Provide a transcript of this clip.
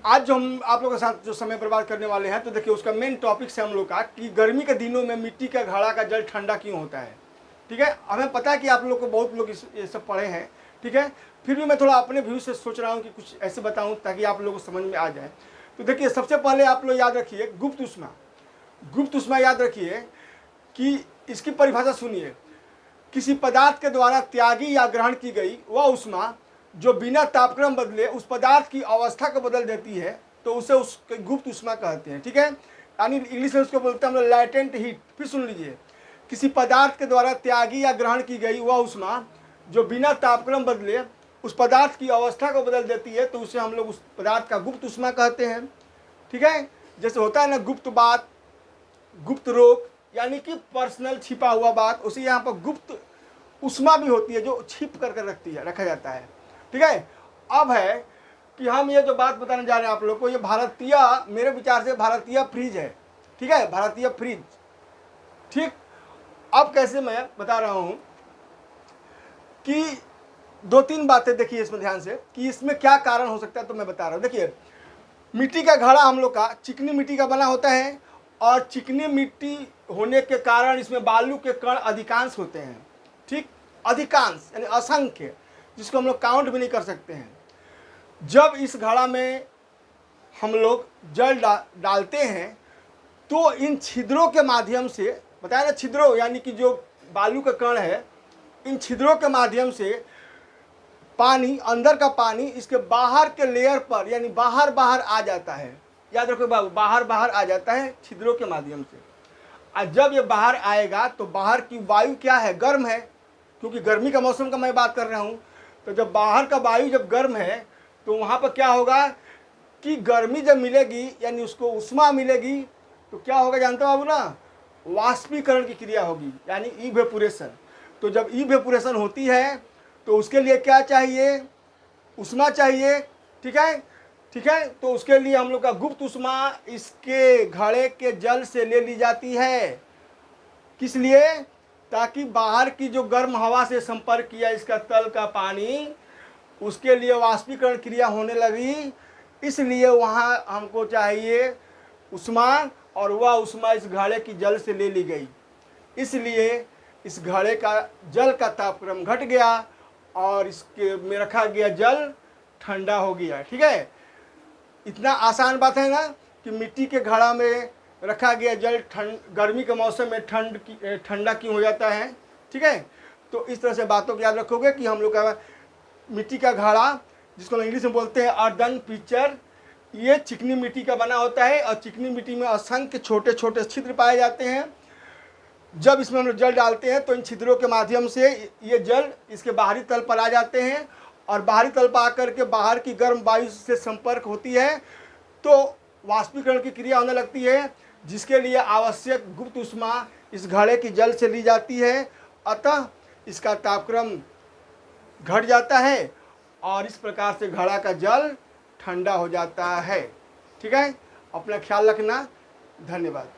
आज जो हम आप लोगों के साथ जो समय बर्बाद करने वाले हैं, तो देखिए उसका मेन टॉपिक है हम लोग का कि गर्मी के दिनों में मिट्टी का घड़ा का जल ठंडा क्यों होता है। ठीक है, हमें पता है कि आप लोग को बहुत लोग ये सब पढ़े हैं। ठीक है, फिर भी मैं थोड़ा अपने व्यू से सोच रहा हूँ कि कुछ ऐसे बताऊँ ताकि आप लोगों को समझ में आ जाए। तो देखिए सबसे पहले आप लोग याद रखिए गुप्त ऊष्मा। गुप्त ऊष्मा याद रखिए कि इसकी परिभाषा सुनिए, किसी पदार्थ के द्वारा त्यागी या ग्रहण की गई वह ऊष्मा जो बिना तापक्रम बदले उस पदार्थ की अवस्था को बदल देती है, तो उसे उसके गुप्त ऊष्मा कहते हैं। ठीक है, यानी इंग्लिश में उसको बोलते हैं हम लोग लैटेंट हीट। फिर सुन लीजिए, किसी पदार्थ के द्वारा त्यागी या ग्रहण की गई वह ऊष्मा जो बिना तापक्रम बदले उस पदार्थ की अवस्था को बदल देती है, तो उसे हम लोग उस पदार्थ का गुप्त ऊष्मा कहते हैं। ठीक है, जैसे होता है ना गुप्त बात, गुप्त रोग, यानी कि पर्सनल छिपा हुआ बात, उसी यहाँ पर गुप्त ऊष्मा भी होती है जो छिप करके रखा जाता है। ठीक है, अब है कि हम ये जो बात बताने जा रहे हैं आप लोग को, ये भारतीय, मेरे विचार से भारतीय फ्रिज है। ठीक है, भारतीय फ्रिज। ठीक, अब कैसे मैं बता रहा हूँ कि दो तीन बातें देखिए इसमें ध्यान से कि इसमें क्या कारण हो सकता है, तो मैं बता रहा हूँ। देखिए मिट्टी का घड़ा हम लोग का चिकनी मिट्टी का बना होता है, और चिकनी मिट्टी होने के कारण इसमें बालू के कण अधिकांश होते हैं। ठीक, अधिकांश यानी असंख्य, जिसको हम लोग काउंट भी नहीं कर सकते हैं। जब इस घड़ा में हम लोग जल डालते हैं, तो इन छिद्रों के माध्यम से, बताया ना छिद्रों यानी कि जो बालू का कण है, इन छिद्रों के माध्यम से पानी, अंदर का पानी इसके बाहर के लेयर पर यानी बाहर बाहर आ जाता है। याद रखो बाबू, बाहर बाहर आ जाता है छिद्रों के माध्यम से। और जब ये बाहर आएगा तो बाहर की वायु क्या है, गर्म है, क्योंकि गर्मी का मौसम का मैं बात कर रहा हूँ। तो जब बाहर का वायु जब गर्म है, तो वहाँ पर क्या होगा कि गर्मी जब मिलेगी यानी उसको उष्मा मिलेगी, तो क्या होगा जानते हो बाबू ना, वाष्पीकरण की क्रिया होगी, यानी इवेपोरेशन। तो जब इवेपोरेशन होती है तो उसके लिए क्या चाहिए, उष्मा चाहिए। ठीक है, ठीक है, तो उसके लिए हम लोग का गुप्त उष्मा इसके घड़े के जल से ले ली जाती है। किस लिए, ताकि बाहर की जो गर्म हवा से संपर्क किया इसका तल का पानी, उसके लिए वाष्पीकरण क्रिया होने लगी, इसलिए वहाँ हमको चाहिए उष्मा, और वह उष्मा इस घड़े की जल से ले ली गई। इसलिए इस घड़े का जल का तापक्रम घट गया और इसके में रखा गया जल ठंडा हो गया। ठीक है, इतना आसान बात है ना कि मिट्टी के घड़ा में रखा गया जल गर्मी के मौसम में ठंडा क्यों हो जाता है। ठीक है, तो इस तरह से बातों को याद रखोगे कि हम लोग का मिट्टी का घड़ा, जिसको इंग्लिश में बोलते हैं अर्दन पिक्चर, ये चिकनी मिट्टी का बना होता है, और चिकनी मिट्टी में असंख्य छोटे छोटे छिद्र पाए जाते हैं। जब इसमें हम लोग जल डालते हैं तो इन छिद्रों के माध्यम से ये जल इसके बाहरी तल पर आ जाते हैं, और बाहरी तल पर आकर के बाहर की गर्म वायु से संपर्क होती है, तो वाष्पीकरण की क्रिया होने लगती है, जिसके लिए आवश्यक गुप्त ऊष्मा इस घड़े की जल से ली जाती है। अतः इसका तापक्रम घट जाता है और इस प्रकार से घड़ा का जल ठंडा हो जाता है। ठीक है, अपना ख्याल रखना, धन्यवाद।